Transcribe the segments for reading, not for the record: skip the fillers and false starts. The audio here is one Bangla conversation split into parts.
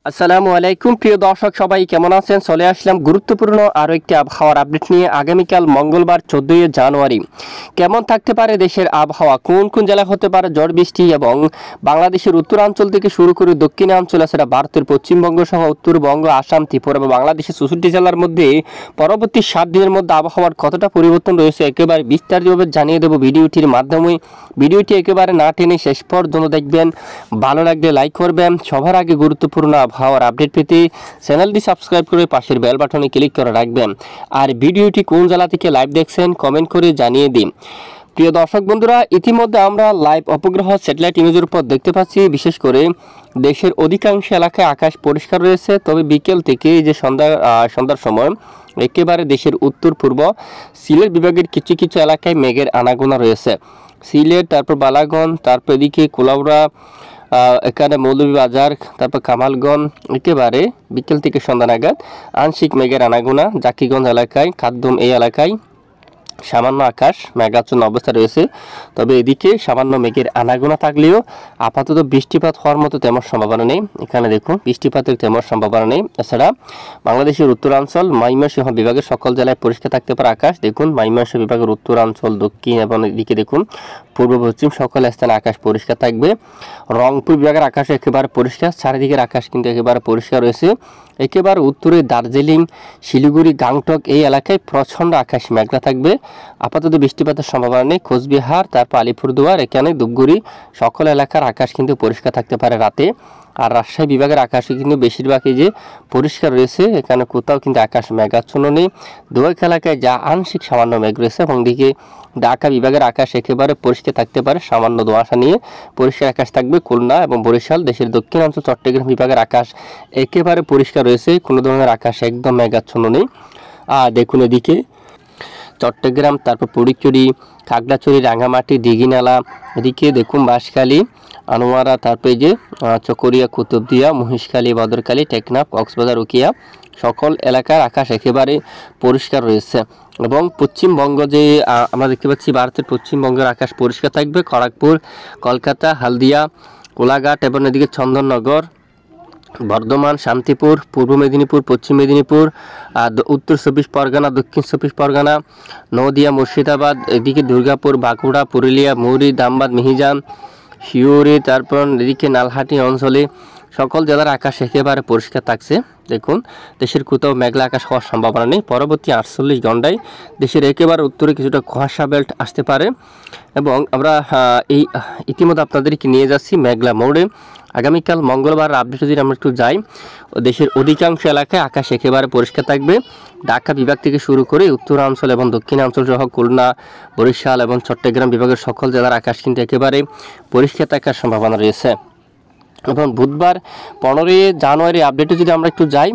আসসালামু আলাইকুম প্রিয় দর্শক সবাই কেমন আছেন? চলে আসলাম গুরুত্বপূর্ণ আরও একটি আবহাওয়ার আপডেট নিয়ে। আগামীকাল মঙ্গলবার 14 জানুয়ারি কেমন থাকতে পারে দেশের আবহাওয়া, কোন কোন জেলায় হতে পারে ঝড় বৃষ্টি এবং বাংলাদেশের উত্তরাঞ্চল থেকে শুরু করে দক্ষিণাঞ্চল আছে ভারতের পশ্চিমবঙ্গ সহ উত্তরবঙ্গ, আসাম, ত্রিপুরা এবং বাংলাদেশের 64 জেলার মধ্যে পরবর্তী 7 দিনের মধ্যে আবহাওয়ার কতটা পরিবর্তন রয়েছে একেবারে বিস্তারিতভাবে জানিয়ে দেব ভিডিওটির মাধ্যমে। ভিডিওটি একেবারে না টেনে শেষ পর্যন্ত দেখবেন, ভালো লাগলে লাইক করবেন। সবার আগে গুরুত্বপূর্ণ আবহাওয়ার আপডেট পেতে চ্যানেলটি সাবস্ক্রাইব করে পাশের বেল বাটনে ক্লিক করে রাখবেন। আর ভিডিওটি কোন জেলা থেকে লাইভ দেখছেন কমেন্ট করে জানিয়ে দিন। প্রিয় দর্শক বন্ধুরা, ইতিমধ্যে আমরা লাইভ উপগ্রহ স্যাটেলাইট ইমেজের উপর দেখতে পাচ্ছি বিশেষ করে দেশের অধিকাংশ এলাকায় আকাশ পরিষ্কার রয়েছে, তবে বিকেল থেকে যে সন্ধ্যার সময় একেবারে দেশের উত্তর পূর্ব সিলেট বিভাগের কিছু কিছু এলাকায় মেঘের আনাগোনা রয়েছে। সিলেট, তারপর বালাগঞ্জ, তারপর এদিকে কুলাউড়া, এখানে মৌলভীবাজার, তারপর কামালগঞ্জ একেবারে বিকেল থেকে সন্ধ্যা নাগাদ আংশিক মেঘের আনাগোনা। জাকিগঞ্জ এলাকায়, খাদ্যম এই এলাকায় সামান্য আকাশ মেঘাচ্ছন্ন অবস্থা রয়েছে, তবে এদিকে সামান্য মেঘের আনাগোনা থাকলেও আপাতত বৃষ্টিপাত হওয়ার মতো তেমন সম্ভাবনা নেই। এখানে দেখুন বৃষ্টিপাতের তেমন সম্ভাবনা নেই। এছাড়া বাংলাদেশের উত্তরাঞ্চল ময়মনসিংহ বিভাগের সকল জেলায় পরিষ্কার থাকতে পারে আকাশ। দেখুন ময়মনসিংহ বিভাগের উত্তরাঞ্চল, দক্ষিণ এবং এদিকে দেখুন পূর্ব পশ্চিম সকল স্থানে আকাশ পরিষ্কার থাকবে। রংপুর বিভাগের আকাশ একেবারে পরিষ্কার, চারিদিকের আকাশ কিন্তু একেবারে পরিষ্কার রয়েছে। একেবারে উত্তরে দার্জিলিং, শিলিগুড়ি, গাংটক এই এলাকায় প্রচণ্ড আকাশ মেঘলা থাকবে, আপাতত বৃষ্টিপাতের সম্ভাবনা নেই। কোচবিহার, তারপর আলিপুরদুয়ার, এখানে ধূপগুড়ি সকল এলাকার আকাশ কিন্তু পরিষ্কার থাকতে পারে রাতে। আর রাজশাহী বিভাগের আকাশে কিন্তু বেশিরভাগই যে পরিষ্কার রয়েছে, এখানে কোথাও কিন্তু আকাশ মেঘাচ্ছন্ন নেই। দুয়েক এলাকায় যা আংশিক সামান্য মেঘ রয়েছে এবং দিকে ঢাকা বিভাগের আকাশ একেবারে পরিষ্কার থাকতে পারে, সামান্য ধোঁয়াশা নিয়ে পরিষ্কার আকাশ থাকবে। খুলনা এবং বরিশাল, দেশের দক্ষিণাঞ্চল চট্টগ্রাম বিভাগের আকাশ একেবারে পরিষ্কার রয়েছে, কোনো ধরনের আকাশ একদম মেঘাচ্ছন্ন নেই। আর দেখুন এদিকে চট্টগ্রাম, তারপর ফটিকছড়ি, খাগড়াছড়ি, রাঙামাটি, দিঘিনালা, এদিকে দেখুন বাঁশখালী, আনোয়ারা, তারপরে যে চকরিয়া, কুতুবদিয়া, মহিষখালী, বদরখালী, টেকনাফ, কক্সবাজার, উকিয়া সকল এলাকার আকাশ একেবারে পরিষ্কার রয়েছে। এবং পশ্চিমবঙ্গ যে আমরা দেখতে পাচ্ছি ভারতের পশ্চিমবঙ্গের আকাশ পরিষ্কার থাকবে। খড়গপুর, কলকাতা, হলদিয়া, কোলাঘাট এবং এদিকে চন্দননগর, বর্ধমান, শান্তিপুর, পূর্ব মেদিনীপুর, পশ্চিম মেদিনীপুর, উত্তর 24 পরগনা, দক্ষিণ 24 পরগনা, নদিয়া, মুর্শিদাবাদ, এদিকে দুর্গাপুর, বাঁকুড়া, পুরুলিয়া, মৌরি, ধামবাদ, মিহিজান, শিউরি, তারপর এদিকে নালহাটি অঞ্চলে সকল জেলার আকাশ একেবারে পরিষ্কার থাকছে। দেখুন দেশের কোথাও মেঘলা আকাশ হওয়ার সম্ভাবনা নেই। পরবর্তী 48 ঘন্টায় দেশের একেবারে উত্তরে কিছুটা কুয়াশা বেল্ট আসতে পারে এবং আমরা এই ইতিমধ্যে আপনাদেরকে নিয়ে যাচ্ছি মেঘলা মোড়ে। আগামীকাল মঙ্গলবার আপডেট যদি আমরা একটু যাই, দেশের অধিকাংশ এলাকায় আকাশ একেবারে পরিষ্কার থাকবে। ঢাকা বিভাগ থেকে শুরু করে উত্তরাঞ্চল এবং দক্ষিণাঞ্চল সহ খুলনা, বরিশাল এবং চট্টগ্রাম বিভাগের সকল জেলার আকাশ কিন্তু একেবারে পরিষ্কার থাকার সম্ভাবনা রয়েছে। এবং বুধবার 15 জানুয়ারি আপডেটে যদি আমরা একটু যাই,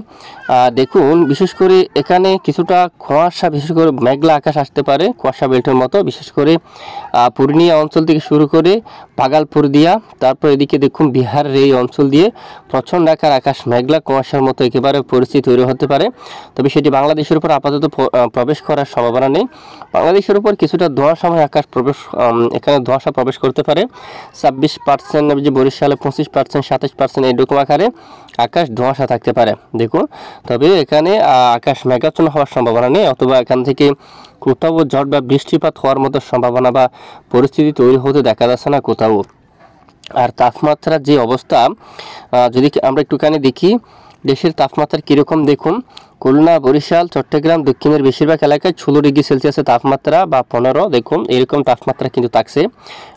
দেখুন বিশেষ করে এখানে কিছুটা কুয়াশা, বিশেষ করে মেঘলা আকাশ আসতে পারে কুয়াশা বেল্টের মতো, বিশেষ করে পূর্ণিয়া অঞ্চল থেকে শুরু করে ভাগলপুর দিয়া, তারপর এদিকে দেখুন বিহারের এই অঞ্চল দিয়ে প্রচণ্ড আকার আকাশ মেঘলা কুয়াশার মতো একেবারে পরিস্থিতি তৈরি হতে পারে। তবে সেটি বাংলাদেশের উপর আপাতত প্রবেশ করার সম্ভাবনা নেই। বাংলাদেশের উপর কিছুটা ধোঁয়াশাময় আকাশ এখানে ধোঁয়াশা প্রবেশ করতে পারে। 26% যে বরিশালে, 25%, 27% এরকম আকারে আকাশ ধোঁয়াশা থাকতে পারে দেখুন। তবে এখানে আকাশ মেঘাচ্ছন্ন হওয়ার সম্ভাবনা নেই, অথবা এখান থেকে কোথাও ঝড় বা বৃষ্টিপাত হওয়ার মতো সম্ভাবনা বা পরিস্থিতি তৈরি হতে দেখা যাচ্ছে না কোথাও। আর তাপমাত্রার যে অবস্থা যদি আমরা একটুখানি দেখি দেশের তাপমাত্রা কীরকম, দেখুন খুলনা, বরিশাল, চট্টগ্রাম, দক্ষিণের বেশিরভাগ এলাকায় 16 ডিগ্রি সেলসিয়াসের তাপমাত্রা বা 15, দেখুন এরকম তাপমাত্রা কিন্তু থাকছে।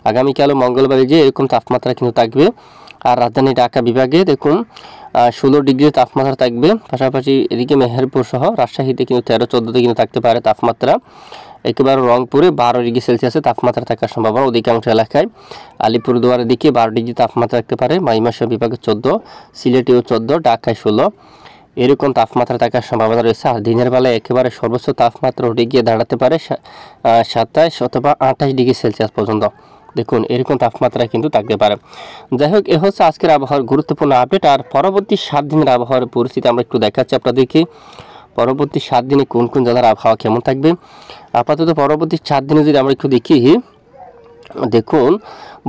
আগামীকালও মঙ্গলবারে যে এরকম তাপমাত্রা কিন্তু থাকবে। আর রাজধানী ঢাকা বিভাগে দেখুন 16 ডিগ্রি তাপমাত্রা থাকবে। পাশাপাশি এদিকে মেহেরপুর সহ রাজশাহীতে কিন্তু 13-14 কিন্তু থাকতে পারে তাপমাত্রা। একেবারে রংপুরে 12 ডিগ্রি সেলসিয়াসের তাপমাত্রা থাকার সম্ভাবনা অধিকাংশ এলাকায়। আলিপুরদুয়ারের দিকে 12 ডিগ্রি তাপমাত্রা থাকতে পারে। ময়মনসিংহ বিভাগে 14, সিলেটেও 14, ঢাকায় 16 এরকম তাপমাত্রা থাকার সম্ভাবনা রয়েছে। আর দিনের বেলায় একেবারে সর্বোচ্চ তাপমাত্রা উঠে গিয়ে দাঁড়াতে পারে 27 অথবা 28 ডিগ্রি সেলসিয়াস পর্যন্ত। দেখুন এরকম তাপমাত্রা কিন্তু থাকতে পারে। যাই হোক, এ হচ্ছে আজকের আবহাওয়ার গুরুত্বপূর্ণ আপডেট। আর পরবর্তী 7 দিনের আবহাওয়ার পরিস্থিতি আমরা একটু দেখাচ্ছি আপনাদেরকে। পরবর্তী 7 দিনে কোন কোন জেলার আবহাওয়া কেমন থাকবে। আপাতত পরবর্তী 4 দিনে যদি আমরা একটু দেখি, দেখুন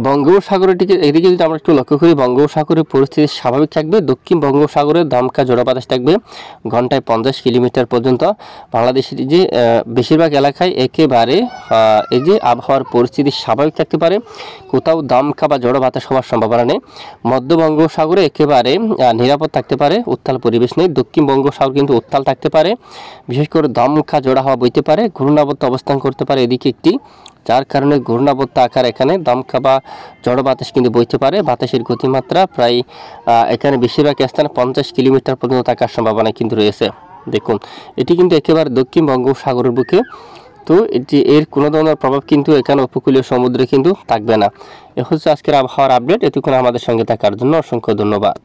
বঙ্গোপসাগরের এদিকে যদি আমরা একটু লক্ষ্য করি, বঙ্গোপসাগরের পরিস্থিতি স্বাভাবিক থাকবে। দক্ষিণ বঙ্গোপসাগরে দমকা ঝোড়ো বাতাস থাকবে ঘন্টায় 50 কিলোমিটার পর্যন্ত। বাংলাদেশের যে বেশিরভাগ এলাকায় একেবারে এই যে আবহাওয়ার পরিস্থিতি স্বাভাবিক থাকতে পারে, কোথাও দমকা বা ঝোড়ো বাতাস হওয়ার সম্ভাবনা নেই। মধ্য বঙ্গোপসাগরে একেবারে নিরাপদ থাকতে পারে, উত্তাল পরিবেশ নেই। দক্ষিণ বঙ্গোপসাগর কিন্তু উত্তাল থাকতে পারে, বিশেষ করে দমকা ঝোড়ো হাওয়া বইতে পারে, ঘূর্ণাবর্ত অবস্থান করতে পারে এদিকে একটি, যার কারণে ঘূর্ণাবর্ত আকার এখানে দমকা বা ঝড়ো বাতাস কিন্তু বইতে পারে। বাতাসের গতিমাত্রা প্রায় এখানে বেশিরভাগ স্থানে 50 কিলোমিটার পর্যন্ত থাকার সম্ভাবনা কিন্তু রয়েছে। দেখুন এটি কিন্তু একেবারে দক্ষিণ বঙ্গোপসাগরের বুকে, তো এর কোনো ধরনের প্রভাব কিন্তু এখানে উপকূলীয় সমুদ্রে কিন্তু থাকবে না। এ হচ্ছে আজকের আবহাওয়ার আপডেট। এতক্ষণ আমাদের সঙ্গে থাকার জন্য অসংখ্য ধন্যবাদ।